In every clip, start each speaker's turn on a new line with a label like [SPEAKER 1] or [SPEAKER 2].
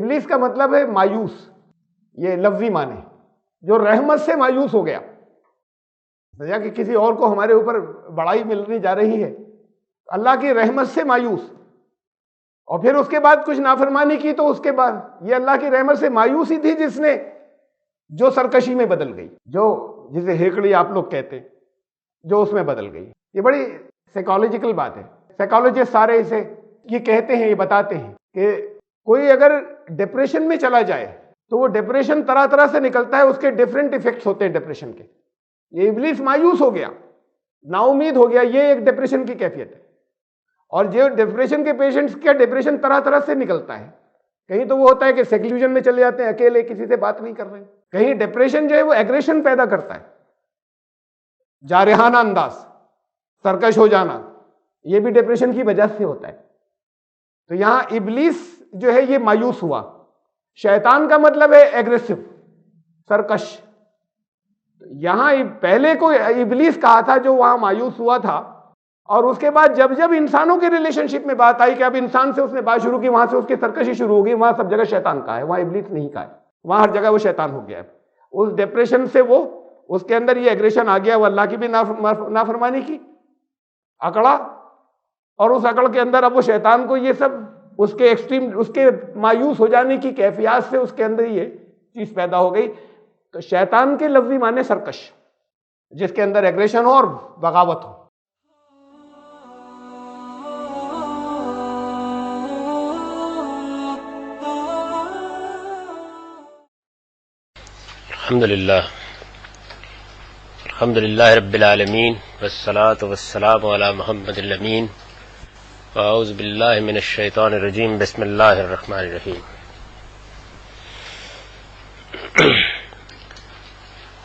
[SPEAKER 1] ابلیس کا مطلب ہے مایوس، یہ لفظی معنی، جو رحمت سے مایوس ہو گیا، سمجھا کہ کسی اور کو ہمارے اوپر بڑائی ملنے جا رہی ہے، اللہ کی رحمت سے مایوس، اور پھر اس کے بعد کچھ نافرمانی کی تو اس کے بعد یہ اللہ کی رحمت سے مایوسی تھی جس نے جو سرکشی میں بدل گئی، جو جسے ہیکڑی آپ لوگ کہتے ہیں، جو اس میں بدل گئی۔ یہ بڑی سائیکالوجیکل بات ہے، سائیکالوجسٹ سارے اسے یہ کہتے ہیں، یہ بتاتے ہیں کہ کوئی اگر ڈپریشن میں چلا جائے تو وہ ڈپریشن طرح طرح سے نکلتا ہے، اس کے ڈیفرنٹ ایفیکٹس ہوتے ہیں ڈپریشن کے۔ یہ ابلیس مایوس ہو گیا، نا امید ہو گیا، یہ ایک ڈپریشن کی کیفیت ہے۔ اور جو ڈپریشن کے پیشنٹس کا ڈپریشن طرح طرح سے نکلتا ہے، کہیں تو وہ ہوتا ہے کہ سیکلوژن میں چلے جاتے ہیں، اکیلے کسی سے بات نہیں کر رہے ہیں، کہیں ڈپریشن جو ہے وہ ایگریشن پیدا کرتا ہے، جارحانہ انداز، سرکش ہو جانا، یہ بھی ڈپریشن کی وجہ سے ہوتا ہے۔ تو یہاں ابلیس جو ہے یہ مایوس ہوا، شیطان کا مطلب ہے ایگریسو، سرکش۔ یہاں پہلے کو ابلیس کہا تھا جو وہاں مایوس ہوا تھا، اور اس کے بعد جب جب انسانوں کے ریلیشن شپ میں بات آئی کہ اب انسان سے اس نے بات شروع کی، وہاں سے اس کی سرکشی شروع ہو گئی، وہاں سب جگہ شیطان کا ہے، وہاں ابلیس نہیں کا ہے، وہاں ہر جگہ وہ شیطان ہو گیا ہے۔ اس ڈپریشن سے وہ اس کے اندر یہ ایگریشن آ گیا، وہ اللہ کی بھی نافرمانی کی، اکڑا، اور اس اکڑ کے اندر اب وہ شیطان کو یہ سب اس کے ایکسٹریم، اس کے مایوس ہو جانے کی کیفیات سے اس کے اندر یہ چیز پیدا ہو گئی۔ تو شیطان کے لفظی معنی سرکش، جس کے اندر ایگریشن ہو اور بغاوت ہو۔
[SPEAKER 2] الحمدللہ رب العالمین، والصلاة والسلام علی محمد الامین، واعوذ باللہ من الشیطان الرجیم، بسم اللہ الرحمن الرحیم۔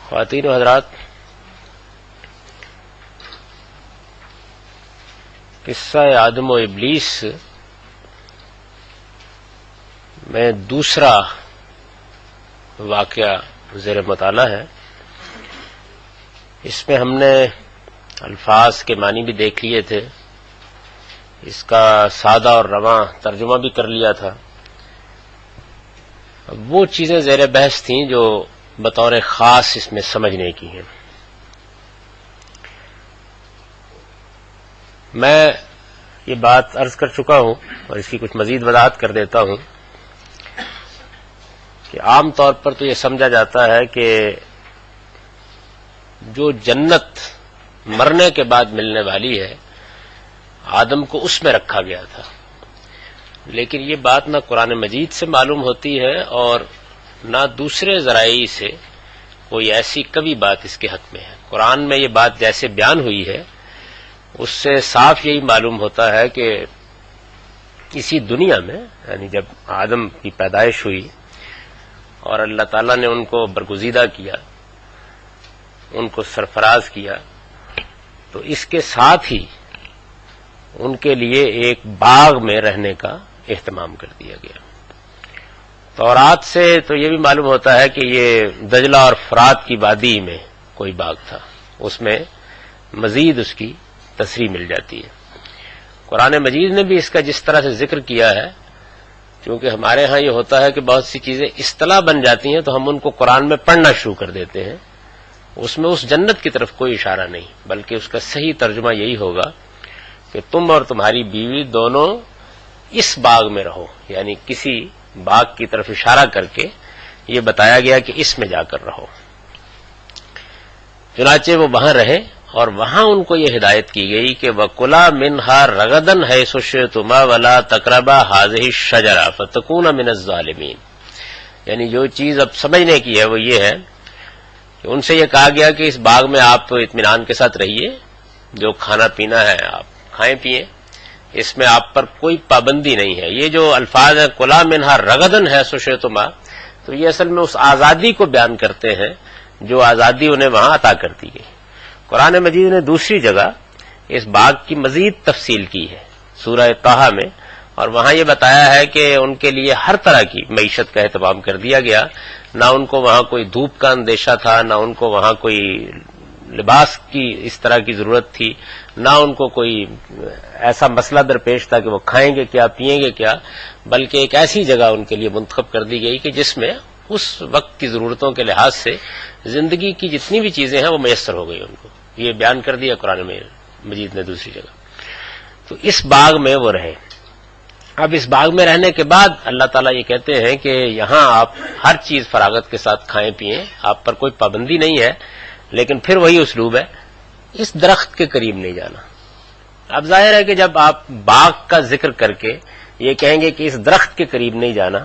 [SPEAKER 2] خواتین و حضرات، قصہ آدم و ابلیس میں دوسرا واقعہ زیر مطالعہ ہے۔ اس میں ہم نے الفاظ کے معنی بھی دیکھ لیے تھے، اس کا سادہ اور رواں ترجمہ بھی کر لیا تھا۔ وہ چیزیں زیر بحث تھیں جو بطور خاص اس میں سمجھنے کی ہیں۔ میں یہ بات عرض کر چکا ہوں اور اس کی کچھ مزید وضاحت کر دیتا ہوں کہ عام طور پر تو یہ سمجھا جاتا ہے کہ جو جنت مرنے کے بعد ملنے والی ہے، آدم کو اس میں رکھا گیا تھا، لیکن یہ بات نہ قرآن مجید سے معلوم ہوتی ہے اور نہ دوسرے ذرائع سے کوئی ایسی کبھی بات اس کے حق میں ہے۔ قرآن میں یہ بات جیسے بیان ہوئی ہے، اس سے صاف یہی معلوم ہوتا ہے کہ اسی دنیا میں، یعنی جب آدم کی پیدائش ہوئی اور اللہ تعالیٰ نے ان کو برگزیدہ کیا، ان کو سرفراز کیا، تو اس کے ساتھ ہی ان کے لیے ایک باغ میں رہنے کا اہتمام کر دیا گیا۔ تورات سے تو یہ بھی معلوم ہوتا ہے کہ یہ دجلہ اور فرات کی وادی میں کوئی باغ تھا، اس میں مزید اس کی تصریح مل جاتی ہے۔ قرآن مجید نے بھی اس کا جس طرح سے ذکر کیا ہے، کیونکہ ہمارے ہاں یہ ہوتا ہے کہ بہت سی چیزیں اصطلاح بن جاتی ہیں تو ہم ان کو قرآن میں پڑھنا شروع کر دیتے ہیں، اس میں اس جنت کی طرف کوئی اشارہ نہیں، بلکہ اس کا صحیح ترجمہ یہی ہوگا کہ تم اور تمہاری بیوی دونوں اس باغ میں رہو، یعنی کسی باغ کی طرف اشارہ کر کے یہ بتایا گیا کہ اس میں جا کر رہو۔ چنانچہ وہ وہاں رہے اور وہاں ان کو یہ ہدایت کی گئی کہ وَكُلَا مِنْهَا رَغَدًا حَيْثُ شِئْتُمَا وَلَا تَقْرَبَا هَٰذِهِ الشَّجَرَةَ فَتَكُونَا مِنَ الظَّالِمِينَ۔ یعنی جو چیز اب سمجھنے کی ہے وہ یہ ہے کہ ان سے یہ کہا گیا کہ اس باغ میں آپ اطمینان کے ساتھ رہیے، جو کھانا پینا ہے آپ کھائیں پیئیں، اس میں آپ پر کوئی پابندی نہیں ہے۔ یہ جو الفاظ ہے کُلَا مِنْهَا رَغَدًا حَيْثُ شِئْتُمَا، تو یہ اصل میں اس آزادی کو بیان کرتے ہیں جو آزادی انہیں وہاں عطا کر دی گئی۔ قرآن مجید نے دوسری جگہ اس باغ کی مزید تفصیل کی ہے سورہ طٰہٰ میں، اور وہاں یہ بتایا ہے کہ ان کے لیے ہر طرح کی معیشت کا اہتمام کر دیا گیا، نہ ان کو وہاں کوئی دھوپ کا اندیشہ تھا، نہ ان کو وہاں کوئی لباس کی اس طرح کی ضرورت تھی، نہ ان کو کوئی ایسا مسئلہ درپیش تھا کہ وہ کھائیں گے کیا پئیں گے کیا، بلکہ ایک ایسی جگہ ان کے لیے منتخب کر دی گئی کہ جس میں اس وقت کی ضرورتوں کے لحاظ سے زندگی کی جتنی بھی چیزیں ہیں وہ میسر ہو گئی ان کو. یہ بیان کر دیا قرآن مجید نے دوسری جگہ. تو اس باغ میں وہ رہے. اب اس باغ میں رہنے کے بعد اللہ تعالیٰ یہ کہتے ہیں کہ یہاں آپ ہر چیز فراغت کے ساتھ کھائیں پیئیں، آپ پر کوئی پابندی نہیں ہے، لیکن پھر وہی اسلوب ہے، اس درخت کے قریب نہیں جانا. اب ظاہر ہے کہ جب آپ باغ کا ذکر کر کے یہ کہیں گے کہ اس درخت کے قریب نہیں جانا،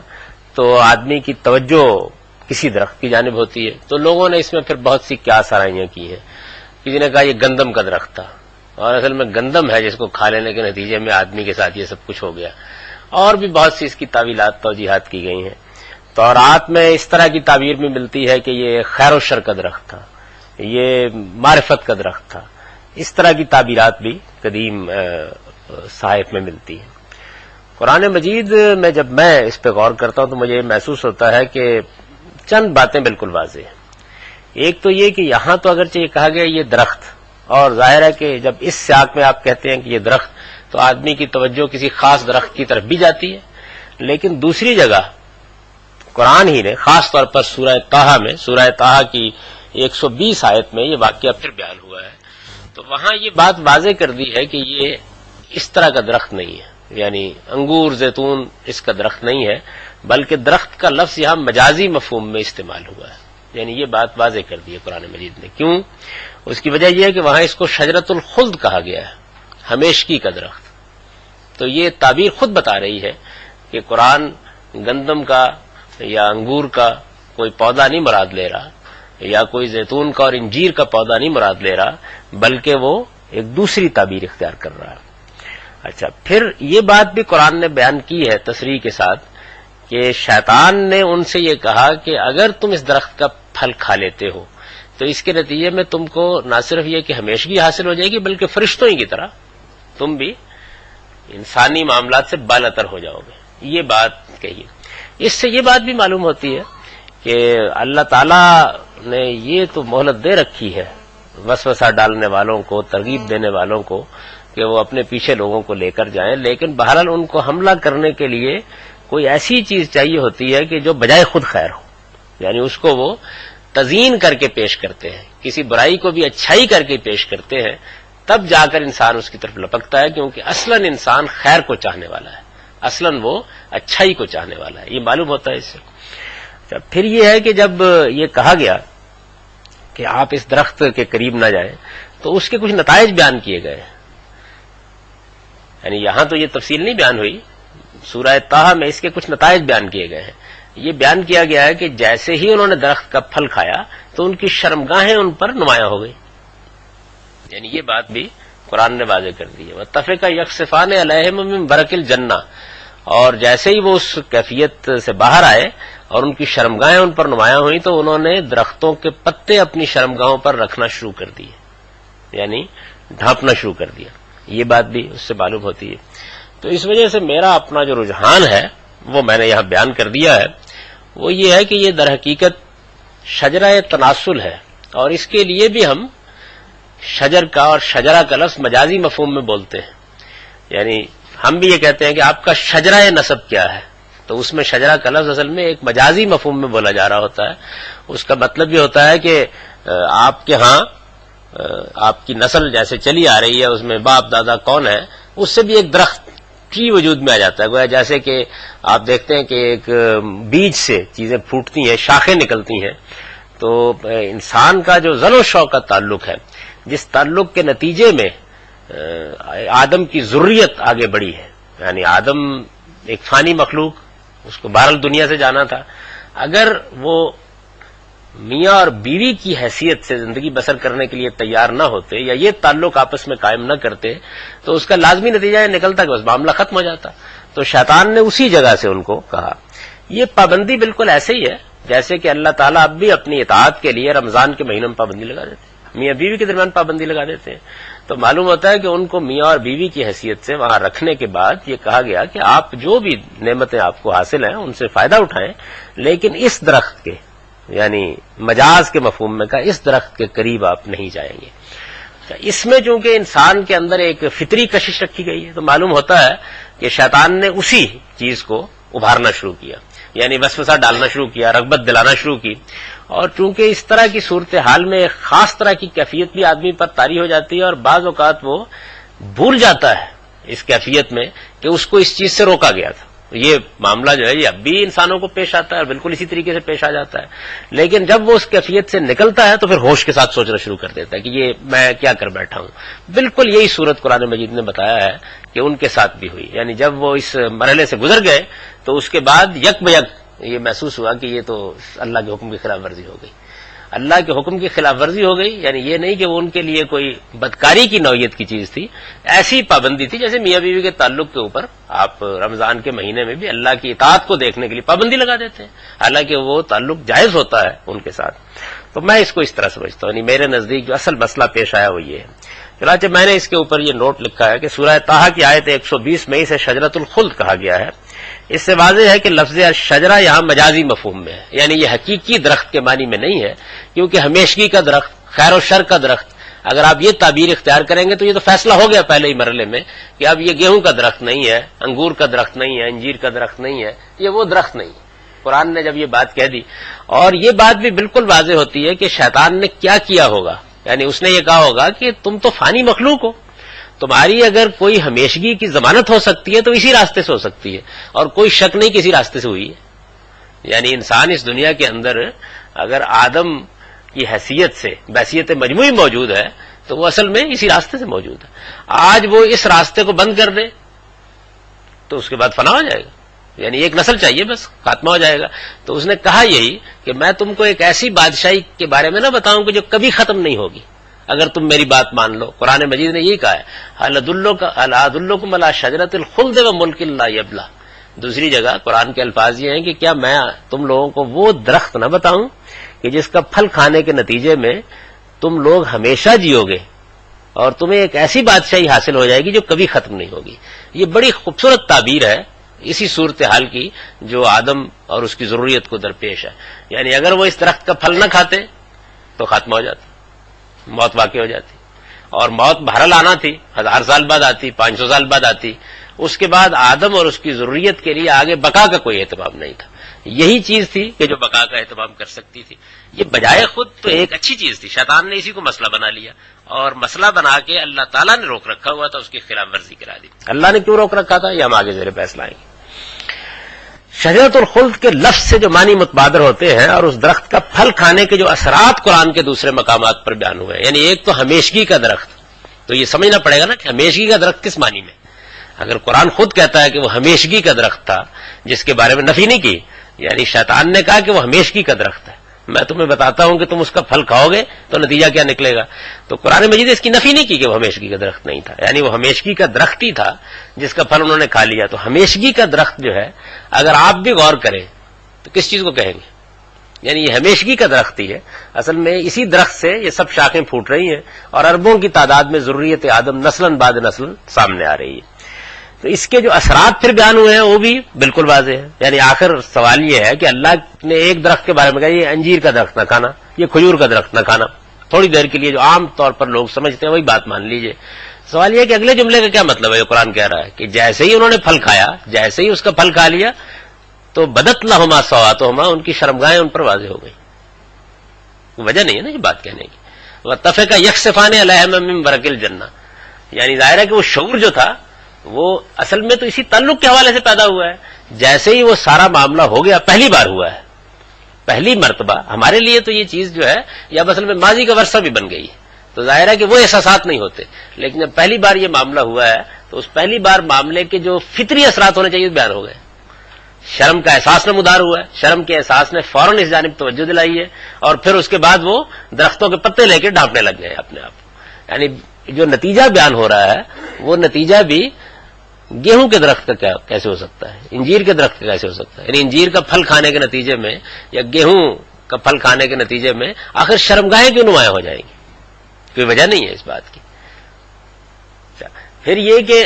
[SPEAKER 2] تو آدمی کی توجہ کسی درخت کی جانب ہوتی ہے. تو لوگوں نے اس میں پھر بہت سی کیا سرائیاں کی ہیں. کسی نے کہا یہ گندم کا درخت تھا، اور اصل میں گندم ہے جس کو کھا لینے کے نتیجے میں آدمی کے ساتھ یہ سب کچھ ہو گیا. اور بھی بہت سی اس کی تعویلات توجیحات کی گئی ہیں. تورات میں اس طرح کی تعبیر بھی ملتی ہے کہ یہ خیر و شر کا درخت تھا، یہ معرفت کا درخت تھا. اس طرح کی تعبیرات بھی قدیم صحائف میں ملتی ہیں. قرآن مجید میں جب میں اس پہ غور کرتا ہوں تو مجھے محسوس ہوتا ہے کہ چند باتیں بالکل واضح ہیں. ایک تو یہ کہ یہاں تو اگرچہ یہ کہا گیا یہ درخت، اور ظاہر ہے کہ جب اس سیاق میں آپ کہتے ہیں کہ یہ درخت تو آدمی کی توجہ کسی خاص درخت کی طرف بھی جاتی ہے. لیکن دوسری جگہ قرآن ہی نے خاص طور پر سورہ طٰہٰ کی 120 آیت میں یہ واقعہ پھر بیان ہوا ہے. تو وہاں یہ بات واضح کر دی ہے کہ یہ اس طرح کا درخت نہیں ہے، یعنی انگور زیتون اس کا درخت نہیں ہے، بلکہ درخت کا لفظ یہاں مجازی مفہوم میں استعمال ہوا ہے. یعنی یہ بات واضح کر دی ہے قرآن مجید نے. کیوں؟ اس کی وجہ یہ ہے کہ وہاں اس کو شجرۃ الخلد کہا گیا ہے، ہمیشگی کا درخت. تو یہ تعبیر خود بتا رہی ہے کہ قرآن گندم کا یا انگور کا کوئی پودا نہیں مراد لے رہا، یا کوئی زیتون کا اور انجیر کا پودا نہیں مراد لے رہا، بلکہ وہ ایک دوسری تعبیر اختیار کر رہا ہے. اچھا، پھر یہ بات بھی قرآن نے بیان کی ہے تصریح کے ساتھ کہ شیطان نے ان سے یہ کہا کہ اگر تم اس درخت کا پھل کھا لیتے ہو تو اس کے نتیجے میں تم کو نہ صرف یہ کہ ہمیشگی حاصل ہو جائے گی، بلکہ فرشتوں ہی کی طرح تم بھی انسانی معاملات سے بالاتر ہو جاؤ گے. یہ بات کہی. اس سے یہ بات بھی معلوم ہوتی ہے کہ اللہ تعالیٰ نے یہ تو مہلت دے رکھی ہے وسوسہ ڈالنے والوں کو، ترغیب دینے والوں کو، کہ وہ اپنے پیچھے لوگوں کو لے کر جائیں، لیکن بہرحال ان کو حملہ کرنے کے لیے کوئی ایسی چیز چاہیے ہوتی ہے کہ جو بجائے خود خیر ہو. یعنی اس کو وہ تزیین کر کے پیش کرتے ہیں، کسی برائی کو بھی اچھائی کر کے پیش کرتے ہیں، تب جا کر انسان اس کی طرف لپکتا ہے، کیونکہ اصلاً انسان خیر کو چاہنے والا ہے، اصلاً وہ اچھائی کو چاہنے والا ہے. یہ معلوم ہوتا ہے اس سے. پھر یہ ہے کہ جب یہ کہا گیا کہ آپ اس درخت کے قریب نہ جائیں تو اس کے کچھ نتائج بیان کیے گئے. یعنی یہاں تو یہ تفصیل نہیں بیان ہوئی، سورہ طٰہٰ میں اس کے کچھ نتائج بیان کیے گئے ہیں. یہ بیان کیا گیا ہے کہ جیسے ہی انہوں نے درخت کا پھل کھایا تو ان کی شرمگاہیں ان پر نمایاں ہو گئی. یعنی یہ بات بھی قرآن نے واضح کر دی ہے. وَاتَّفِقَ يَخْصِفَانِ عَلَيْهِمْ مِنْ بَرَقِ الْجَنَّةِ، اور جیسے ہی وہ اس کیفیت سے باہر آئے اور ان کی شرمگاہیں ان پر نمایاں ہوئیں تو انہوں نے درختوں کے پتے اپنی شرمگاہوں پر رکھنا شروع کر دیے، یعنی ڈھانپنا شروع کر دیا. یہ بات بھی اس سے معلوم ہوتی ہے. تو اس وجہ سے میرا اپنا جو رجحان ہے وہ میں نے یہاں بیان کر دیا ہے. وہ یہ ہے کہ یہ در حقیقت شجرہ تناسل ہے، اور اس کے لیے بھی ہم شجر کا اور شجرہ کا لفظ مجازی مفہوم میں بولتے ہیں. یعنی ہم بھی یہ کہتے ہیں کہ آپ کا شجرہ نسب کیا ہے، تو اس میں شجرہ کا لفظ اصل میں ایک مجازی مفہوم میں بولا جا رہا ہوتا ہے. اس کا مطلب یہ ہوتا ہے کہ آپ کے ہاں آپ کی نسل جیسے چلی آ رہی ہے، اس میں باپ دادا کون ہے، اس سے بھی ایک درخت ٹری وجود میں آ جاتا ہے. گویا جیسے کہ آپ دیکھتے ہیں کہ ایک بیج سے چیزیں پھوٹتی ہیں، شاخیں نکلتی ہیں. تو انسان کا جو ذل و شوق کا تعلق ہے، جس تعلق کے نتیجے میں آدم کی ذریت آگے بڑھی ہے، یعنی آدم ایک فانی مخلوق، اس کو بہرحال دنیا سے جانا تھا. اگر وہ میاں اور بیوی کی حیثیت سے زندگی بسر کرنے کے لیے تیار نہ ہوتے یا یہ تعلق آپس میں قائم نہ کرتے تو اس کا لازمی نتیجہ یہ نکلتا کہ بس معاملہ ختم ہو جاتا. تو شیطان نے اسی جگہ سے ان کو کہا. یہ پابندی بالکل ایسے ہی ہے جیسے کہ اللہ تعالیٰ اب بھی اپنی اطاعت کے لیے رمضان کے مہینے میں پابندی لگا دیتے ہیں، میاں بیوی کے درمیان پابندی لگا دیتے ہیں. تو معلوم ہوتا ہے کہ ان کو میاں اور بیوی کی حیثیت سے وہاں رکھنے کے بعد یہ کہا گیا کہ آپ جو بھی نعمتیں آپ کو حاصل ہیں ان سے فائدہ اٹھائیں، لیکن اس درخت کے یعنی مجاز کے مفہوم میں کہا اس درخت کے قریب آپ نہیں جائیں گے. اس میں چونکہ انسان کے اندر ایک فطری کشش رکھی گئی ہے تو معلوم ہوتا ہے کہ شیطان نے اسی چیز کو ابھارنا شروع کیا, یعنی وسوسہ ڈالنا شروع کیا, رغبت دلانا شروع کی. اور چونکہ اس طرح کی صورتحال میں ایک خاص طرح کی کیفیت بھی آدمی پر طاری ہو جاتی ہے اور بعض اوقات وہ بھول جاتا ہے اس کیفیت میں کہ اس کو اس چیز سے روکا گیا تھا. یہ معاملہ جو ہے یہ اب بھی انسانوں کو پیش آتا ہے اور بالکل اسی طریقے سے پیش آ جاتا ہے, لیکن جب وہ اس کیفیت سے نکلتا ہے تو پھر ہوش کے ساتھ سوچنا شروع کر دیتا ہے کہ یہ میں کیا کر بیٹھا ہوں. بالکل یہی صورت قرآن مجید نے بتایا ہے کہ ان کے ساتھ بھی ہوئی, یعنی جب وہ اس مرحلے سے گزر گئے تو اس کے بعد یک بیک یہ محسوس ہوا کہ یہ تو اللہ کے حکم کی خلاف ورزی ہو گئی, اللہ کے حکم کی خلاف ورزی ہو گئی. یعنی یہ نہیں کہ وہ ان کے لیے کوئی بدکاری کی نوعیت کی چیز تھی, ایسی پابندی تھی جیسے میاں بیوی کے تعلق کے اوپر آپ رمضان کے مہینے میں بھی اللہ کی اطاعت کو دیکھنے کے لیے پابندی لگا دیتے ہیں, حالانکہ وہ تعلق جائز ہوتا ہے ان کے ساتھ. تو میں اس کو اس طرح سمجھتا ہوں, یعنی میرے نزدیک جو اصل مسئلہ پیش آیا وہ یہ ہے. چنانچہ میں نے اس کے اوپر یہ نوٹ لکھا ہے کہ سورہ طٰہٰ کی آیت 120 میں اسے شجرۃ الخلد کہا گیا ہے. اس سے واضح ہے کہ لفظ شجرہ یہاں مجازی مفہوم میں ہے, یعنی یہ حقیقی درخت کے معنی میں نہیں ہے, کیونکہ ہمیشگی کا درخت, خیر و شر کا درخت, اگر آپ یہ تعبیر اختیار کریں گے تو یہ تو فیصلہ ہو گیا پہلے ہی مرحلے میں کہ اب یہ گیہوں کا درخت نہیں ہے, انگور کا درخت نہیں ہے, انجیر کا درخت نہیں ہے, یہ وہ درخت نہیں. قرآن نے جب یہ بات کہہ دی, اور یہ بات بھی بالکل واضح ہوتی ہے کہ شیطان نے کیا کیا ہوگا. یعنی اس نے یہ کہا ہوگا کہ تم تو فانی مخلوق ہو, تمہاری اگر کوئی ہمیشگی کی ضمانت ہو سکتی ہے تو اسی راستے سے ہو سکتی ہے, اور کوئی شک نہیں کسی راستے سے ہوئی ہے. یعنی انسان اس دنیا کے اندر اگر آدم کی حیثیت سے بحیثیت مجموعی موجود ہے تو وہ اصل میں اسی راستے سے موجود ہے. آج وہ اس راستے کو بند کر دے تو اس کے بعد فنا ہو جائے گا, یعنی ایک نسل چاہیے بس, خاتمہ ہو جائے گا. تو اس نے کہا یہی کہ میں تم کو ایک ایسی بادشاہی کے بارے میں نہ بتاؤں کہ جو کبھی ختم نہیں ہوگی اگر تم میری بات مان لو. قرآن مجید نے یہی کہا ہے, هل ادلکم علی شجرۃ الخلد وملک لا یبلی. دوسری جگہ قرآن کے الفاظ یہ ہیں کہ کیا میں تم لوگوں کو وہ درخت نہ بتاؤں کہ جس کا پھل کھانے کے نتیجے میں تم لوگ ہمیشہ جیو گے اور تمہیں ایک ایسی بادشاہی حاصل ہو جائے گی جو کبھی ختم نہیں ہوگی. یہ بڑی خوبصورت تعبیر ہے اسی صورتحال کی جو آدم اور اس کی ضروریت کو درپیش ہے. یعنی اگر وہ اس درخت کا پھل نہ کھاتے تو خاتمہ ہو جاتا, موت واقع ہو جاتی, اور موت بہرحال آنا تھی, 1000 سال بعد آتی, 500 سال بعد آتی. اس کے بعد آدم اور اس کی ضروریت کے لیے آگے بقا کا کوئی اہتمام نہیں تھا. یہی چیز تھی کہ جو بقا کا اہتمام کر سکتی تھی. یہ بجائے خود تو ایک اچھی چیز تھی, شیطان نے اسی کو مسئلہ بنا لیا, اور مسئلہ بنا کے اللہ تعالیٰ نے روک رکھا ہوا تھا, اس کی خلاف ورزی کرا دی. اللہ نے کیوں روک رکھا تھا یہ ہم آگے زیر بحث لائیں گے. شجرۃ الخلد کے لفظ سے جو معنی متبادر ہوتے ہیں اور اس درخت کا پھل کھانے کے جو اثرات قرآن کے دوسرے مقامات پر بیان ہوئے ہیں, یعنی ایک تو ہمیشگی کا درخت, تو یہ سمجھنا پڑے گا نا کہ ہمیشگی کا درخت کس معنی میں. اگر قرآن خود کہتا ہے کہ وہ ہمیشگی کا درخت تھا جس کے بارے میں نفی نہیں کی, یعنی شیطان نے کہا کہ وہ ہمیشگی کا درخت ہے, میں تمہیں بتاتا ہوں کہ تم اس کا پھل کھاؤ گے تو نتیجہ کیا نکلے گا. تو قرآن مجید اس کی نفی نہیں کی کہ وہ ہمیشگی کا درخت نہیں تھا, یعنی وہ ہمیشگی کا درخت ہی تھا جس کا پھل انہوں نے کھا لیا. تو ہمیشگی کا درخت جو ہے اگر آپ بھی غور کریں تو کس چیز کو کہیں گے, یعنی یہ ہمیشگی کا درخت ہی ہے. اصل میں اسی درخت سے یہ سب شاخیں پھوٹ رہی ہیں اور اربوں کی تعداد میں ضروریت آدم نسلاً بعد نسل سامنے آ رہی ہے. تو اس کے جو اثرات پھر بیان ہوئے ہیں وہ بھی بالکل واضح ہے. یعنی آخر سوال یہ ہے کہ اللہ نے ایک درخت کے بارے میں کہا یہ انجیر کا درخت نہ کھانا, یہ کھجور کا درخت نہ کھانا. تھوڑی دیر کے لیے جو عام طور پر لوگ سمجھتے ہیں وہی بات مان لیجئے. سوال یہ ہے کہ اگلے جملے کا کیا مطلب ہے جو قرآن کہہ رہا ہے کہ جیسے ہی انہوں نے پھل کھایا, جیسے ہی اس کا پھل کھا لیا تو بدت لہما سوآتہما, ان کی شرمگاہیں ان پر واضح ہو گئی. وجہ نہیں ہے نا یہ بات کہنے کی. واتفقا یخصفان علیہما من ورق الجنہ, یعنی ظاہر ہے کہ وہ شعور جو تھا وہ اصل میں تو اسی تعلق کے حوالے سے پیدا ہوا ہے. جیسے ہی وہ سارا معاملہ ہو گیا, پہلی بار ہوا ہے, پہلی مرتبہ. ہمارے لیے تو یہ چیز جو ہے یا اصل میں ماضی کا ورثہ بھی بن گئی ہے, تو ظاہر ہے کہ وہ احساسات نہیں ہوتے. لیکن جب پہلی بار یہ معاملہ ہوا ہے تو اس پہلی بار معاملے کے جو فطری اثرات ہونے چاہیے بیان ہو گئے. شرم کا احساس نمودار ہوا ہے, شرم کے احساس نے فوراً اس جانب توجہ دلائی ہے, اور پھر اس کے بعد وہ درختوں کے پتے لے کے ڈھانپنے لگ گئے اپنے آپ. یعنی جو نتیجہ بیان ہو رہا ہے وہ نتیجہ بھی گیہوں کے درخت کا کیسے ہو سکتا ہے, انجیر کے درخت کا کیسے ہو سکتا ہے. یعنی انجیر کا پھل کھانے کے نتیجے میں یا گیہوں کا پھل کھانے کے نتیجے میں آخر شرمگاہیں کیوں نمایاں ہو جائیں گی, کوئی وجہ نہیں ہے اس بات کی. پھر یہ کہ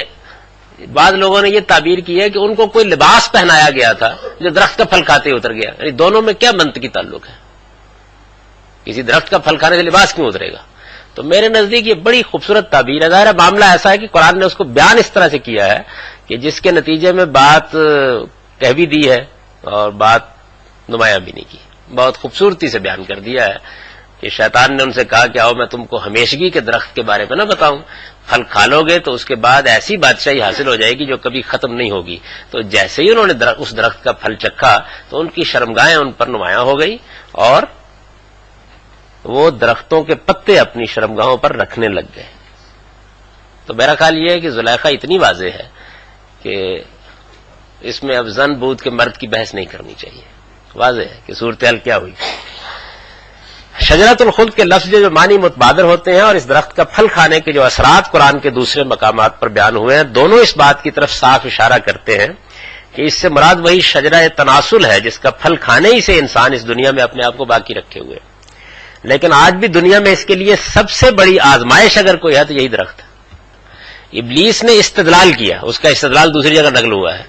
[SPEAKER 2] بعض لوگوں نے یہ تعبیر کی ہے کہ ان کو کوئی لباس پہنایا گیا تھا جو درخت کا پھل کھاتے اتر گیا. یعنی دونوں میں کیا منطقی تعلق ہے, کسی درخت کا پھل کھانے سے لباس کیوں اترے گا؟ تو میرے نزدیک یہ بڑی خوبصورت تعبیر ہے. ظاہر معاملہ ایسا ہے کہ قرآن نے اس کو بیان اس طرح سے کیا ہے کہ جس کے نتیجے میں بات کہہ بھی دی ہے اور بات نمایاں بھی نہیں کی. بہت خوبصورتی سے بیان کر دیا ہے کہ شیطان نے ان سے کہا کہ آؤ میں تم کو ہمیشگی کے درخت کے بارے میں نہ بتاؤں، پھل کھا لو گے تو اس کے بعد ایسی بادشاہی حاصل ہو جائے گی جو کبھی ختم نہیں ہوگی. تو جیسے ہی انہوں نے اس درخت کا پھل چکھا تو ان کی شرمگاہیں ان پر نمایاں ہو گئی اور وہ درختوں کے پتے اپنی شرمگاہوں پر رکھنے لگ گئے. تو میرا خیال یہ ہے کہ زلیخا اتنی واضح ہے کہ اس میں اب زن بود کے مرد کی بحث نہیں کرنی چاہیے. واضح ہے کہ صورتحال کیا ہوئی. شجرۃ الخلد کے لفظ جو معنی متبادر ہوتے ہیں اور اس درخت کا پھل کھانے کے جو اثرات قرآن کے دوسرے مقامات پر بیان ہوئے ہیں، دونوں اس بات کی طرف صاف اشارہ کرتے ہیں کہ اس سے مراد وہی شجرہ تناسل ہے جس کا پھل کھانے ہی سے انسان اس دنیا میں اپنے آپ کو باقی رکھے ہوئے. لیکن آج بھی دنیا میں اس کے لیے سب سے بڑی آزمائش اگر کوئی ہے تو یہی درخت ہے. ابلیس نے استدلال کیا، اس کا استدلال دوسری جگہ نقل ہوا ہے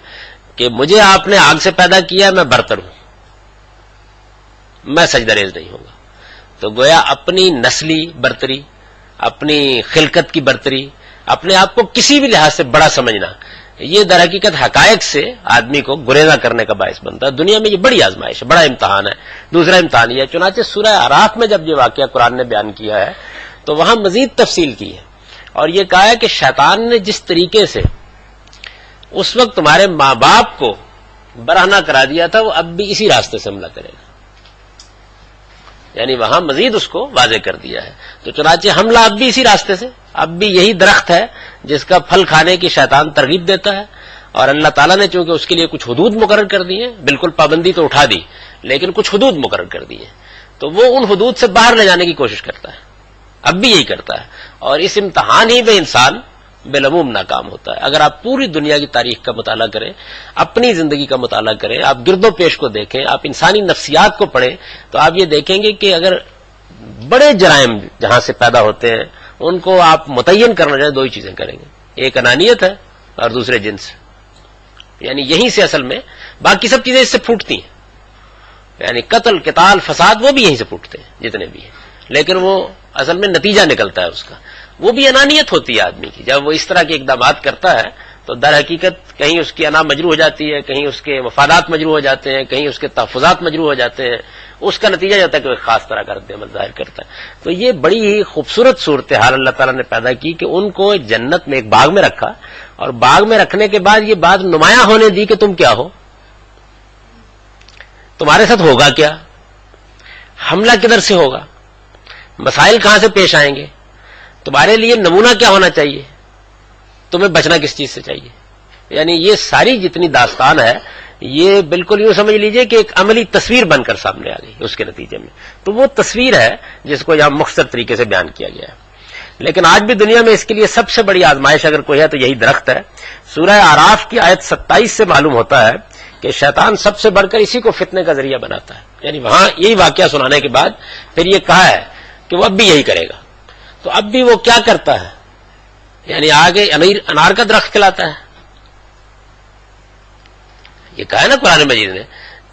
[SPEAKER 2] کہ مجھے آپ نے آگ سے پیدا کیا، میں برتر ہوں، میں سجدہ ریز نہیں ہوگا. تو گویا اپنی نسلی برتری، اپنی خلقت کی برتری، اپنے آپ کو کسی بھی لحاظ سے بڑا سمجھنا، یہ در حقیقت حقائق سے آدمی کو گریزاں کرنے کا باعث بنتا ہے. دنیا میں یہ بڑی آزمائش ہے، بڑا امتحان ہے. دوسرا امتحان یہ ہے، چنانچہ سورہ اعراف میں جب یہ واقعہ قرآن نے بیان کیا ہے تو وہاں مزید تفصیل کی ہے اور یہ کہا ہے کہ شیطان نے جس طریقے سے اس وقت تمہارے ماں باپ کو برہنہ کرا دیا تھا وہ اب بھی اسی راستے سے حملہ کرے گا. یعنی وہاں مزید اس کو واضح کر دیا ہے. تو چنانچہ حملہ اب بھی اسی راستے سے، اب بھی یہی درخت ہے جس کا پھل کھانے کی شیطان ترغیب دیتا ہے. اور اللہ تعالیٰ نے چونکہ اس کے لیے کچھ حدود مقرر کر دی ہیں، بالکل پابندی تو اٹھا دی لیکن کچھ حدود مقرر کر دی ہیں، تو وہ ان حدود سے باہر لے جانے کی کوشش کرتا ہے. اب بھی یہی کرتا ہے اور اس امتحان ہی میں انسان بالعموم ناکام ہوتا ہے. اگر آپ پوری دنیا کی تاریخ کا مطالعہ کریں، اپنی زندگی کا مطالعہ کریں، آپ گرد و پیش کو دیکھیں، آپ انسانی نفسیات کو پڑھیں تو آپ یہ دیکھیں گے کہ اگر بڑے جرائم جہاں سے پیدا ہوتے ہیں ان کو آپ متعین کرنا چاہیں دو ہی چیزیں کریں گے، ایک انانیت ہے اور دوسرے جنس. یعنی یہیں سے اصل میں باقی سب چیزیں اس سے پھوٹتی ہیں. یعنی قتل، قتال، فساد وہ بھی یہیں سے پھوٹتے ہیں جتنے بھی ہیں، لیکن وہ اصل میں نتیجہ نکلتا ہے اس کا. وہ بھی انانیت ہوتی ہے آدمی کی. جب وہ اس طرح کے اقدامات کرتا ہے تو در حقیقت کہیں اس کی انا مجروح ہو جاتی ہے، کہیں اس کے مفادات مجروح ہو جاتے ہیں، کہیں اس کے تحفظات مجروح ہو جاتے ہیں. اس کا نتیجہ یہ ہوتا ہے کہ وہ ایک خاص طرح کا رد عمل ظاہر کرتا ہے. تو یہ بڑی ہی خوبصورت صورتحال اللہ تعالیٰ نے پیدا کی کہ ان کو جنت میں ایک باغ میں رکھا اور باغ میں رکھنے کے بعد یہ بات نمایاں ہونے دی کہ تم کیا ہو، تمہارے ساتھ ہوگا کیا، حملہ کدھر سے ہوگا، مسائل کہاں سے پیش آئیں گے، تمہارے لیے نمونہ کیا ہونا چاہیے، تمہیں بچنا کس چیز سے چاہیے. یعنی یہ ساری جتنی داستان ہے یہ بالکل یوں سمجھ لیجئے کہ ایک عملی تصویر بن کر سامنے آ گئی اس کے نتیجے میں. تو وہ تصویر ہے جس کو یہاں مختصر طریقے سے بیان کیا گیا ہے. لیکن آج بھی دنیا میں اس کے لیے سب سے بڑی آزمائش اگر کوئی ہے تو یہی درخت ہے. سورہ اعراف کی آیت 27 سے معلوم ہوتا ہے کہ شیطان سب سے بڑھ کر اسی کو فتنے کا ذریعہ بناتا ہے. یعنی وہاں یہی واقعہ سنانے کے بعد پھر یہ کہا ہے کہ وہ اب بھی یہی کرے گا. تو اب بھی وہ کیا کرتا ہے، یعنی آگے انار کا درخت کھلاتا ہے. یہ کہا ہے نا قرآن مجید نے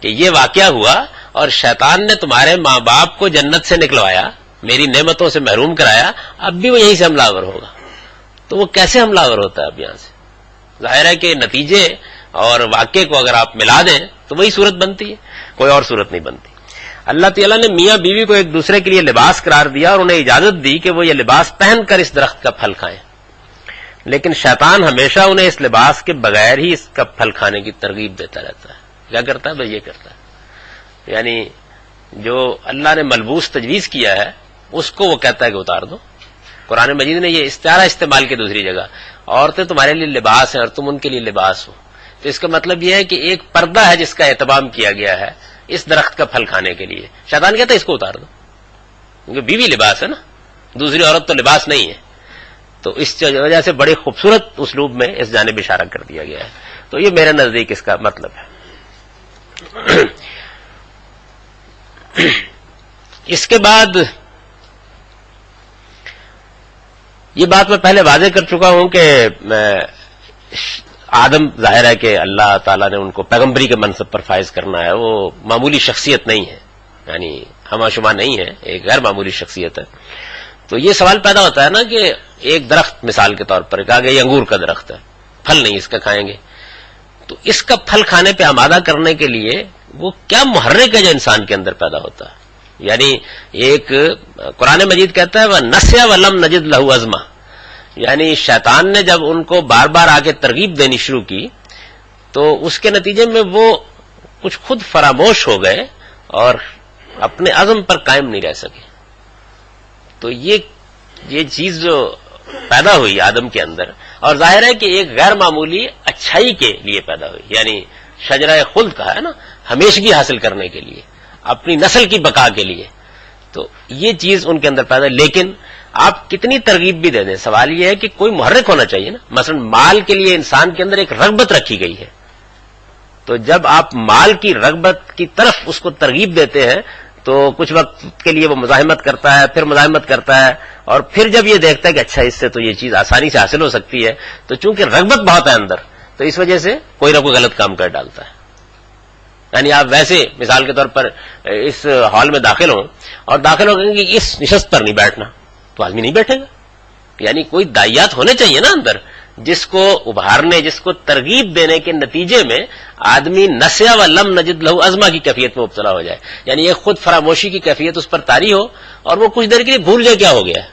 [SPEAKER 2] کہ یہ واقعہ ہوا اور شیطان نے تمہارے ماں باپ کو جنت سے نکلوایا، میری نعمتوں سے محروم کرایا، اب بھی وہ یہیں سے حملہ آور ہوگا. تو وہ کیسے حملہ آور ہوتا ہے اب یہاں سے؟ ظاہر ہے کہ نتیجے اور واقعے کو اگر آپ ملا دیں تو وہی صورت بنتی ہے، کوئی اور صورت نہیں بنتی. اللہ تعالیٰ نے میاں بیوی کو ایک دوسرے کے لیے لباس قرار دیا اور انہیں اجازت دی کہ وہ یہ لباس پہن کر اس درخت کا پھل کھائیں. لیکن شیطان ہمیشہ انہیں اس لباس کے بغیر ہی اس کا پھل کھانے کی ترغیب دیتا رہتا ہے. کیا کرتا ہے؟ بس یہ کرتا ہے. یعنی جو اللہ نے ملبوس تجویز کیا ہے اس کو وہ کہتا ہے کہ اتار دو. قرآن مجید نے یہ استعارہ استعمال کی دوسری جگہ، عورتیں تمہارے لیے لباس ہیں اور تم ان کے لیے لباس ہو. تو اس کا مطلب یہ ہے کہ ایک پردہ ہے جس کا اہتمام کیا گیا ہے اس درخت کا پھل کھانے کے لیے. شیطان کہتا ہے اس کو اتار دو کیونکہ بیوی لباس ہے نا، دوسری عورت تو لباس نہیں ہے. تو اس وجہ سے بڑے خوبصورت اسلوب میں اس جانب اشارہ کر دیا گیا ہے. تو یہ میرے نزدیک اس کا مطلب ہے. اس کے بعد یہ بات میں پہلے واضح کر چکا ہوں کہ آدم ظاہر ہے کہ اللہ تعالیٰ نے ان کو پیغمبری کے منصب پر فائز کرنا ہے، وہ معمولی شخصیت نہیں ہے. یعنی ہمہ شمار نہیں ہے، ایک غیر معمولی شخصیت ہے. تو یہ سوال پیدا ہوتا ہے نا کہ ایک درخت مثال کے طور پر کہا گیا یہ انگور کا درخت ہے، پھل نہیں اس کا کھائیں گے، تو اس کا پھل کھانے پہ آمادہ کرنے کے لیے وہ کیا محرک ہے جو انسان کے اندر پیدا ہوتا ہے. یعنی ایک قرآن مجید کہتا ہے وَنَسْيَ وَلَمْ نَجِدْ لَهُ عَزْمًا، یعنی شیطان نے جب ان کو بار بار آ کے ترغیب دینی شروع کی تو اس کے نتیجے میں وہ کچھ خود فراموش ہو گئے اور اپنے عزم پر قائم نہیں رہ سکے. تو یہ چیز جو پیدا ہوئی آدم کے اندر، اور ظاہر ہے کہ ایک غیر معمولی اچھائی کے لیے پیدا ہوئی، یعنی شجرہ خلد کا ہے نا، ہمیشگی حاصل کرنے کے لیے، اپنی نسل کی بقا کے لیے. تو یہ چیز ان کے اندر پیدا، لیکن آپ کتنی ترغیب بھی دے دیں، سوال یہ ہے کہ کوئی محرک ہونا چاہیے نا. مثلا مال کے لیے انسان کے اندر ایک رغبت رکھی گئی ہے، تو جب آپ مال کی رغبت کی طرف اس کو ترغیب دیتے ہیں تو کچھ وقت کے لیے وہ مزاحمت کرتا ہے، پھر مزاحمت کرتا ہے، اور پھر جب یہ دیکھتا ہے کہ اچھا اس سے تو یہ چیز آسانی سے حاصل ہو سکتی ہے، تو چونکہ رغبت بہت ہے اندر، تو اس وجہ سے کوئی نہ کوئی غلط کام کر ڈالتا ہے. یعنی آپ ویسے مثال کے طور پر اس ہال میں داخل ہوں اور داخل ہو کہ اس نشست پر نہیں بیٹھنا، تو آدمی نہیں بیٹھے گا. یعنی کوئی دائیات ہونے چاہیے نا اندر، جس کو ابھارنے، جس کو ترغیب دینے کے نتیجے میں آدمی نسیا و لم نجد لہو عزما کی کیفیت میں مبتلا ہو جائے، یعنی ایک خود فراموشی کی کیفیت اس پر طاری ہو اور وہ کچھ دیر کے لیے بھول جائے کیا ہو گیا ہے.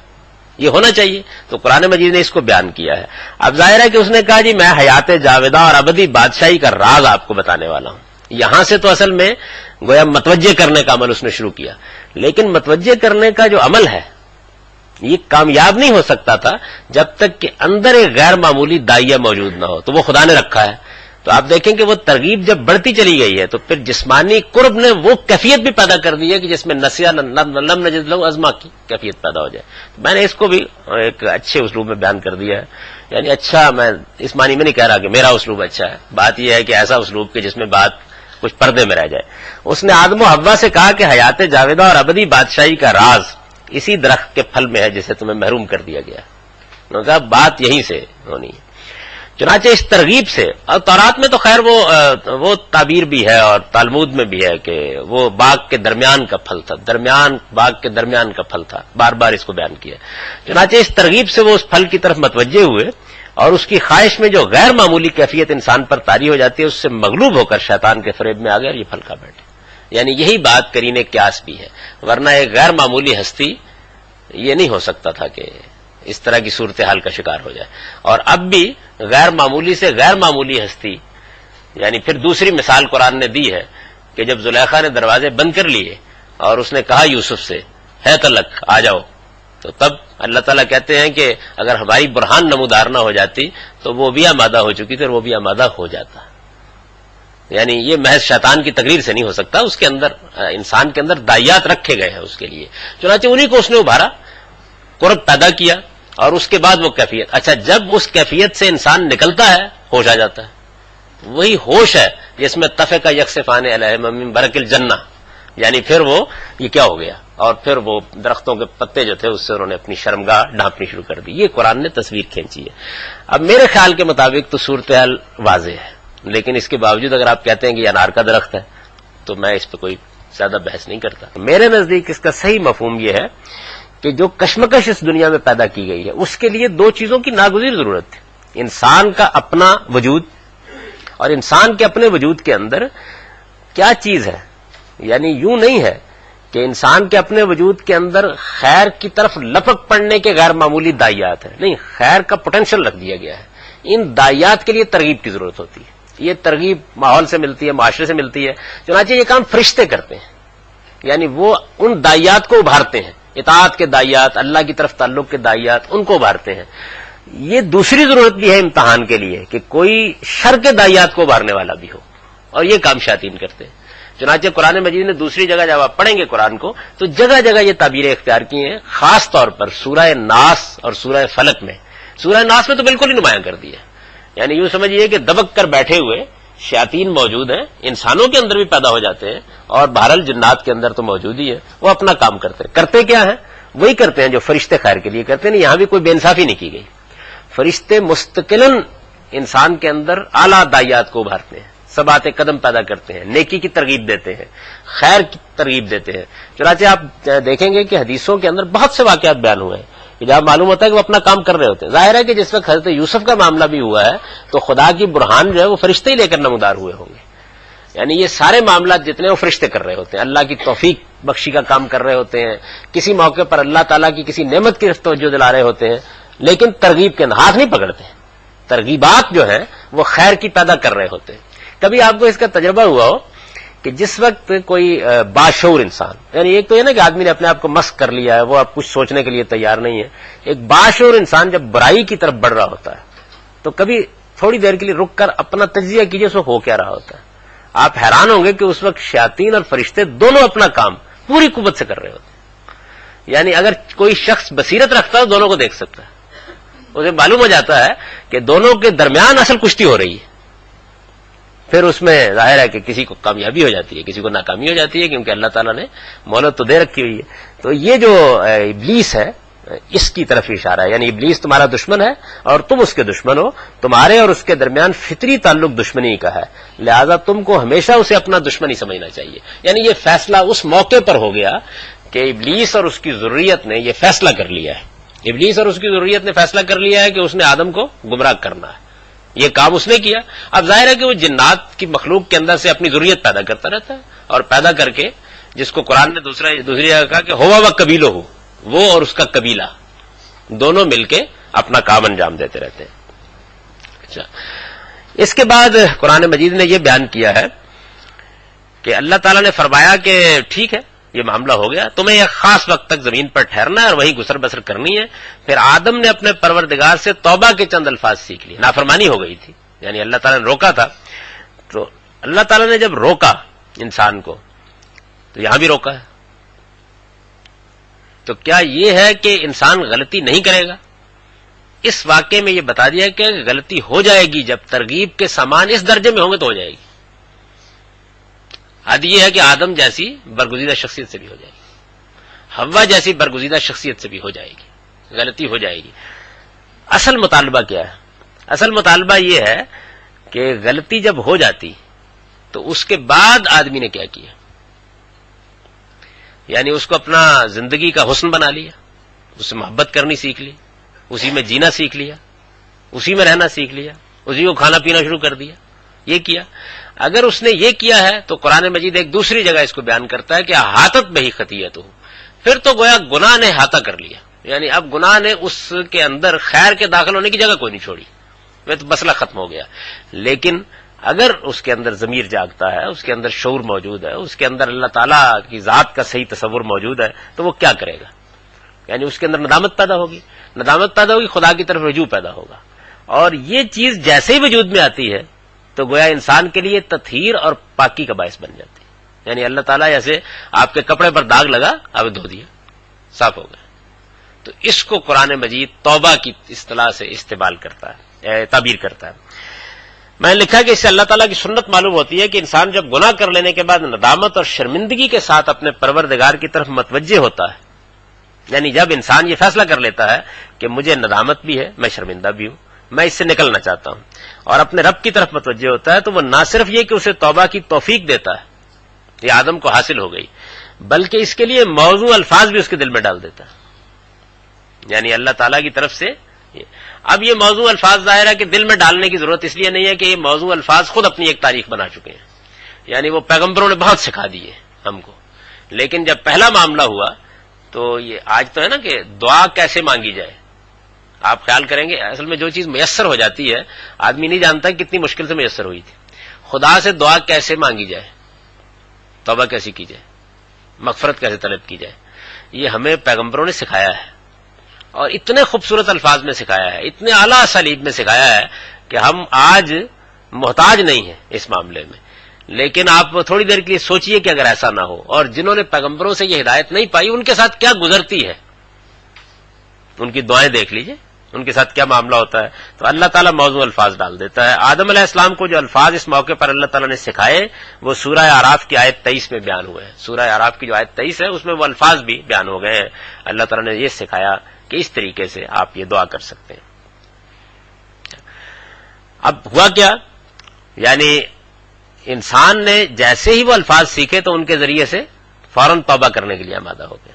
[SPEAKER 2] یہ ہونا چاہیے. تو قرآن مجید نے اس کو بیان کیا ہے. اب ظاہر ہے کہ اس نے کہا جی میں حیات جاویدہ اور ابدی بادشاہی کا راز آپ کو بتانے والا ہوں. یہاں سے تو اصل میں گویا متوجہ کرنے کا عمل اس نے شروع کیا، لیکن متوجہ کرنے کا جو عمل ہے یہ کامیاب نہیں ہو سکتا تھا جب تک کہ اندر ایک غیر معمولی داعیہ موجود نہ ہو. تو وہ خدا نے رکھا ہے. تو آپ دیکھیں کہ وہ ترغیب جب بڑھتی چلی گئی ہے تو پھر جسمانی قرب نے وہ کیفیت بھی پیدا کر دی ہے کہ جس میں نسیہ لم نجد لہو عزما کی کیفیت پیدا ہو جائے. میں نے اس کو بھی ایک اچھے اسلوب میں بیان کر دیا ہے. یعنی اچھا، میں اس معنی میں نہیں کہہ رہا کہ میرا اسلوب اچھا ہے، بات یہ ہے کہ ایسا اسلوب کہ جس میں بات کچھ پردے میں رہ جائے. اس نے آدم و حوا سے کہا کہ حیات جاویدہ اور ابدی بادشاہی کا راز اسی درخت کے پھل میں ہے جسے تمہیں محروم کر دیا گیا. انہوں نے کہا بات یہیں سے ہونی ہے. چنانچہ اس ترغیب سے، اور تورات میں تو خیر وہ تعبیر بھی ہے اور تالمود میں بھی ہے کہ وہ باغ کے درمیان کا پھل تھا، باغ کے درمیان کا پھل تھا، بار بار اس کو بیان کیا. چنانچہ اس ترغیب سے وہ اس پھل کی طرف متوجہ ہوئے اور اس کی خواہش میں جو غیر معمولی کیفیت انسان پر طاری ہو جاتی ہے اس سے مغلوب ہو کر شیطان کے فریب میں آ گئے اور یہ پھل کھا بیٹھے. یعنی یہی بات کرینِ قیاس بھی ہے، ورنہ ایک غیر معمولی ہستی یہ نہیں ہو سکتا تھا کہ اس طرح کی صورتحال کا شکار ہو جائے. اور اب بھی غیر معمولی سے غیر معمولی ہستی، یعنی پھر دوسری مثال قرآن نے دی ہے کہ جب زلیخا نے دروازے بند کر لیے اور اس نے کہا یوسف سے ہے تلک آ جاؤ، تو تب اللہ تعالیٰ کہتے ہیں کہ اگر ہماری برہان نمودار نہ ہو جاتی تو وہ بھی آمادہ ہو چکی تھی اور وہ بھی آمادہ ہو جاتا. یعنی یہ محض شیطان کی تقریر سے نہیں ہو سکتا، اس کے اندر انسان کے اندر دائیات رکھے گئے ہیں اس کے لیے. چنانچہ انہی کو اس نے ابھارا، قرب پیدا کیا، اور اس کے بعد وہ کیفیت. اچھا، جب اس کیفیت سے انسان نکلتا ہے ہوش آ جاتا ہے. وہی ہوش ہے جس میں تفقہ یکسفان علیہم من برق الجنہ، یعنی پھر وہ یہ کیا ہو گیا، اور پھر وہ درختوں کے پتے جو تھے اس سے انہوں نے اپنی شرمگاہ ڈھانپنی شروع کر دی. یہ قرآن نے تصویر کھینچی ہے. اب میرے خیال کے مطابق تو صورتحال واضح ہے، لیکن اس کے باوجود اگر آپ کہتے ہیں کہ یہ انار کا درخت ہے تو میں اس پہ کوئی زیادہ بحث نہیں کرتا. میرے نزدیک اس کا صحیح مفہوم یہ ہے کہ جو کشمکش اس دنیا میں پیدا کی گئی ہے اس کے لیے دو چیزوں کی ناگزیر ضرورت ہے: انسان کا اپنا وجود، اور انسان کے اپنے وجود کے اندر کیا چیز ہے. یعنی یوں نہیں ہے کہ انسان کے اپنے وجود کے اندر خیر کی طرف لپک پڑنے کے غیر معمولی دائیات ہیں، نہیں، خیر کا پوٹینشل رکھ دیا گیا ہے. ان دائیات کے لیے ترغیب کی ضرورت ہوتی ہے. یہ ترغیب ماحول سے ملتی ہے، معاشرے سے ملتی ہے. چنانچہ یہ کام فرشتے کرتے ہیں، یعنی وہ ان دائیات کو ابھارتے ہیں، اطاعت کے دائیات، اللہ کی طرف تعلق کے دائیات، ان کو ابھارتے ہیں. یہ دوسری ضرورت بھی ہے امتحان کے لیے کہ کوئی شر کے دائیات کو ابھارنے والا بھی ہو، اور یہ کام شیاطین کرتے ہیں. چنانچہ قرآن مجید نے دوسری جگہ جب آپ پڑھیں گے قرآن کو تو جگہ جگہ یہ تعبیریں اختیار کی ہیں، خاص طور پر سورہ ناس اور سورہ فلق میں. سورہ ناس میں تو بالکل ہی نمایاں کر دیا. یعنی یوں سمجھیے کہ دبک کر بیٹھے ہوئے شیاطین موجود ہیں، انسانوں کے اندر بھی پیدا ہو جاتے ہیں اور بہرحال جنات کے اندر تو موجود ہی ہے. وہ اپنا کام کرتے کیا ہیں؟ وہی کرتے ہیں جو فرشتے خیر کے لیے کرتے ہیں. یہاں بھی کوئی بے انصافی نہیں کی گئی. فرشتے مستقلاً انسان کے اندر اعلیٰ دائیات کو ابھارتے ہیں، سب آتے قدم پیدا کرتے ہیں، نیکی کی ترغیب دیتے ہیں، خیر کی ترغیب دیتے ہیں. چنانچہ آپ دیکھیں گے کہ حدیثوں کے اندر بہت سے واقعات بیان ہوئے ہیں کہ جہاں معلوم ہوتا ہے کہ وہ اپنا کام کر رہے ہوتے ہیں. ظاہر ہے کہ جس وقت حضرت یوسف کا معاملہ بھی ہوا ہے تو خدا کی برہان جو ہے وہ فرشتے ہی لے کر نمودار ہوئے ہوں گے. یعنی یہ سارے معاملات جتنے وہ فرشتے کر رہے ہوتے ہیں، اللہ کی توفیق بخشی کا کام کر رہے ہوتے ہیں، کسی موقع پر اللہ تعالیٰ کی کسی نعمت کی توجہ دلا رہے ہوتے ہیں، لیکن ترغیب کے ہاتھ نہیں پکڑتے. ترغیبات جو ہیں وہ خیر کی پیدا کر رہے ہوتے ہیں. کبھی آپ کو اس کا تجربہ ہوا ہو کہ جس وقت کوئی باشعور انسان، یعنی ایک تو یہ نا کہ آدمی نے اپنے آپ کو مسخ کر لیا ہے، وہ اب کچھ سوچنے کے لیے تیار نہیں ہے، ایک باشعور انسان جب برائی کی طرف بڑھ رہا ہوتا ہے تو کبھی تھوڑی دیر کے لیے رک کر اپنا تجزیہ کیجئے اس وقت ہو کیا رہا ہوتا ہے. آپ حیران ہوں گے کہ اس وقت شیاطین اور فرشتے دونوں اپنا کام پوری قوت سے کر رہے ہوتے ہیں. یعنی اگر کوئی شخص بصیرت رکھتا ہے دونوں کو دیکھ سکتا ہے، اسے معلوم ہو جاتا ہے کہ دونوں کے درمیان اصل کشتی ہو رہی ہے. پھر اس میں ظاہر ہے کہ کسی کو کامیابی ہو جاتی ہے، کسی کو ناکامی ہو جاتی ہے، کیونکہ اللہ تعالیٰ نے مہلت تو دے رکھی ہوئی ہے. تو یہ جو ابلیس ہے اس کی طرف اشارہ ہے. یعنی ابلیس تمہارا دشمن ہے اور تم اس کے دشمن ہو، تمہارے اور اس کے درمیان فطری تعلق دشمنی کا ہے، لہذا تم کو ہمیشہ اسے اپنا دشمن ہی سمجھنا چاہیے. یعنی یہ فیصلہ اس موقع پر ہو گیا کہ ابلیس اور اس کی ذریت نے یہ فیصلہ کر لیا ہے. ابلیس اور اس کی ذریت نے فیصلہ کر لیا ہے کہ اس نے آدم کو گمراہ کرنا ہے. یہ کام اس نے کیا. اب ظاہر ہے کہ وہ جنات کی مخلوق کے اندر سے اپنی ذریت پیدا کرتا رہتا ہے، اور پیدا کر کے جس کو قرآن نے دوسری جگہ کہا کہ ہوا و قبیلہ ہو، وہ اور اس کا قبیلہ دونوں مل کے اپنا کام انجام دیتے رہتے ہیں. اچھا، اس کے بعد قرآن مجید نے یہ بیان کیا ہے کہ اللہ تعالیٰ نے فرمایا کہ ٹھیک ہے یہ معاملہ ہو گیا، تمہیں ایک خاص وقت تک زمین پر ٹھہرنا ہے اور وہیں گزر بسر کرنی ہے. پھر آدم نے اپنے پروردگار سے توبہ کے چند الفاظ سیکھ لیے. نافرمانی ہو گئی تھی، یعنی اللہ تعالیٰ نے روکا تھا. تو اللہ تعالیٰ نے جب روکا انسان کو تو یہاں بھی روکا ہے. تو کیا یہ ہے کہ انسان غلطی نہیں کرے گا؟ اس واقعے میں یہ بتا دیا کہ غلطی ہو جائے گی جب ترغیب کے سامان اس درجے میں ہوں گے تو ہو جائے گی. حد یہ ہے کہ آدم جیسی برگزیدہ شخصیت سے بھی ہو جائے گی، حوا جیسی برگزیدہ شخصیت سے بھی ہو جائے گی، غلطی ہو جائے گی. اصل مطالبہ کیا ہے؟ اصل مطالبہ یہ ہے کہ غلطی جب ہو جاتی تو اس کے بعد آدمی نے کیا کیا؟ یعنی اس کو اپنا زندگی کا حسن بنا لیا، اس سے محبت کرنی سیکھ لی، اسی میں جینا سیکھ لیا، اسی میں رہنا سیکھ لیا، اسی کو کھانا پینا شروع کر دیا. یہ کیا. اگر اس نے یہ کیا ہے تو قرآن مجید ایک دوسری جگہ اس کو بیان کرتا ہے کہ احاطت بہی خطیئتہ، پھر تو گویا گناہ نے احاطہ کر لیا. یعنی اب گناہ نے اس کے اندر خیر کے داخل ہونے کی جگہ کوئی نہیں چھوڑی، وہ تو مسئلہ ختم ہو گیا. لیکن اگر اس کے اندر ضمیر جاگتا ہے، اس کے اندر شعور موجود ہے، اس کے اندر اللہ تعالیٰ کی ذات کا صحیح تصور موجود ہے، تو وہ کیا کرے گا؟ یعنی اس کے اندر ندامت پیدا ہوگی، ندامت پیدا ہوگی، خدا کی طرف رجوع پیدا ہوگا. اور یہ چیز جیسے ہی وجود میں آتی ہے تو گویا انسان کے لیے تطہیر اور پاکی کا باعث بن جاتی ہے. یعنی اللہ تعالیٰ جیسے آپ کے کپڑے پر داغ لگا، آپ دھو دیا، صاف ہو گیا. تو اس کو قرآن مجید توبہ کی اصطلاح سے استعمال کرتا ہے، تعبیر کرتا ہے. میں نے لکھا کہ اس سے اللہ تعالیٰ کی سنت معلوم ہوتی ہے کہ انسان جب گناہ کر لینے کے بعد ندامت اور شرمندگی کے ساتھ اپنے پروردگار کی طرف متوجہ ہوتا ہے، یعنی جب انسان یہ فیصلہ کر لیتا ہے کہ مجھے ندامت بھی ہے، میں شرمندہ بھی ہوں، میں اس سے نکلنا چاہتا ہوں، اور اپنے رب کی طرف متوجہ ہوتا ہے، تو وہ نہ صرف یہ کہ اسے توبہ کی توفیق دیتا ہے، یہ آدم کو حاصل ہو گئی، بلکہ اس کے لیے موضوع الفاظ بھی اس کے دل میں ڈال دیتا ہے. یعنی اللہ تعالیٰ کی طرف سے اب یہ موضوع الفاظ ظاہر ہے کہ دل میں ڈالنے کی ضرورت اس لیے نہیں ہے کہ یہ موضوع الفاظ خود اپنی ایک تاریخ بنا چکے ہیں. یعنی وہ پیغمبروں نے بہت سکھا دیے ہم کو، لیکن جب پہلا معاملہ ہوا تو یہ آج تو ہے نا کہ دعا کیسے مانگی جائے. آپ خیال کریں گے اصل میں جو چیز میسر ہو جاتی ہے آدمی نہیں جانتا کتنی مشکل سے میسر ہوئی تھی. خدا سے دعا کیسے مانگی جائے، توبہ کیسی کی جائے، مغفرت کیسے طلب کی جائے، یہ ہمیں پیغمبروں نے سکھایا ہے، اور اتنے خوبصورت الفاظ میں سکھایا ہے، اتنے اعلیٰ اسالیب میں سکھایا ہے کہ ہم آج محتاج نہیں ہیں اس معاملے میں. لیکن آپ تھوڑی دیر کے لیے سوچئے کہ اگر ایسا نہ ہو، اور جنہوں نے پیغمبروں سے یہ ہدایت نہیں پائی ان کے ساتھ کیا گزرتی ہے، ان کی دعائیں دیکھ لیجئے ان کے ساتھ کیا معاملہ ہوتا ہے. تو اللہ تعالیٰ موضوع الفاظ ڈال دیتا ہے. آدم علیہ السلام کو جو الفاظ اس موقع پر اللہ تعالیٰ نے سکھائے وہ سورہ اعراف کی آیت 23 میں بیان ہوئے ہیں. سورہ اعراف کی جو آیت 23 ہے اس میں وہ الفاظ بھی بیان ہو گئے ہیں. اللہ تعالیٰ نے یہ سکھایا کہ اس طریقے سے آپ یہ دعا کر سکتے ہیں. اب ہوا کیا، یعنی انسان نے جیسے ہی وہ الفاظ سیکھے تو ان کے ذریعے سے فوراً توبہ کرنے کے لیے آمادہ ہو گیا.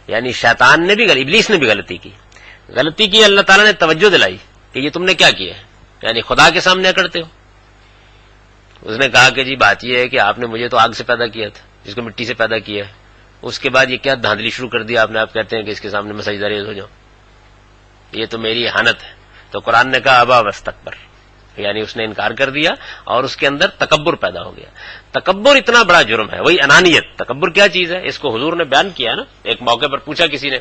[SPEAKER 2] یعنی شیطان نے بھی ابلیس نے بھی غلطی کی. اللہ تعالیٰ نے توجہ دلائی کہ یہ تم نے کیا کیا ہے, یعنی خدا کے سامنے کرتے ہو. اس نے کہا کہ جی بات یہ ہے کہ آپ نے مجھے تو آگ سے پیدا کیا تھا, جس کو مٹی سے پیدا کیا ہے, اس کے بعد یہ کیا دھاندلی شروع کر دیا آپ نے, آپ کہتے ہیں کہ اس کے سامنے میں سجدہ ریز ہو جاؤں, یہ تو میری احانت ہے. تو قرآن نے کہا ابا واستکبر, یعنی اس نے انکار کر دیا اور اس کے اندر تکبر پیدا ہو گیا. تکبر اتنا بڑا جرم ہے, وہی انانیت. تکبر کیا چیز ہے, اس کو حضور نے بیان کیا نا. ایک موقع پر پوچھا کسی نے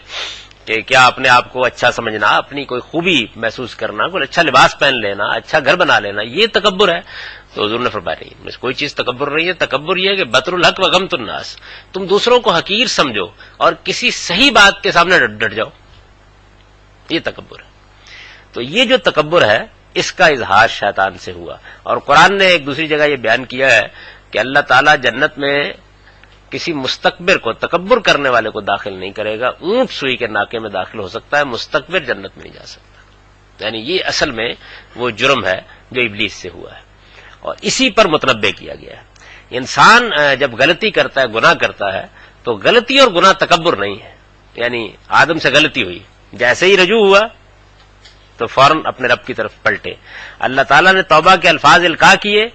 [SPEAKER 2] کہ کیا اپنے آپ کو اچھا سمجھنا, اپنی کوئی خوبی محسوس کرنا, کوئی اچھا لباس پہن لینا, اچھا گھر بنا لینا, یہ تکبر ہے؟ تو حضور نے فرمایا نہیں, کوئی چیز تکبر نہیں ہے. تکبر یہ ہے کہ بطر الحق و غمت الناس, تم دوسروں کو حقیر سمجھو اور کسی صحیح بات کے سامنے ڈٹ جاؤ, یہ تکبر ہے. تو یہ جو تکبر ہے اس کا اظہار شیطان سے ہوا. اور قرآن نے ایک دوسری جگہ یہ بیان کیا ہے کہ اللہ تعالیٰ جنت میں کسی مستکبر کو, تکبر کرنے والے کو داخل نہیں کرے گا. اونٹ سوئی کے ناکے میں داخل ہو سکتا ہے, مستکبر جنت میں نہیں جا سکتا. یعنی یہ اصل میں وہ جرم ہے جو ابلیس سے ہوا ہے, اور اسی پر متنبع کیا گیا ہے. انسان جب غلطی کرتا ہے, گناہ کرتا ہے, تو غلطی اور گناہ تکبر نہیں ہے. یعنی آدم سے غلطی ہوئی, جیسے ہی رجوع ہوا تو فوراً اپنے رب کی طرف پلٹے. اللہ تعالیٰ نے توبہ کے الفاظ القاء کیے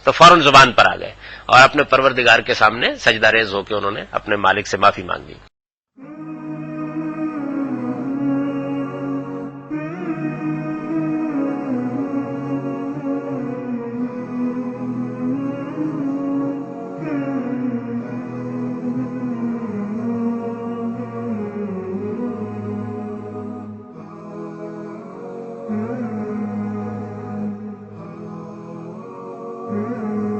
[SPEAKER 2] تو فوراً زبان پر آ گئے اور اپنے پروردگار کے سامنے سجدہ ریز ہو کے انہوں نے اپنے مالک سے معافی مانگ لی.
[SPEAKER 3] Mm-hmm.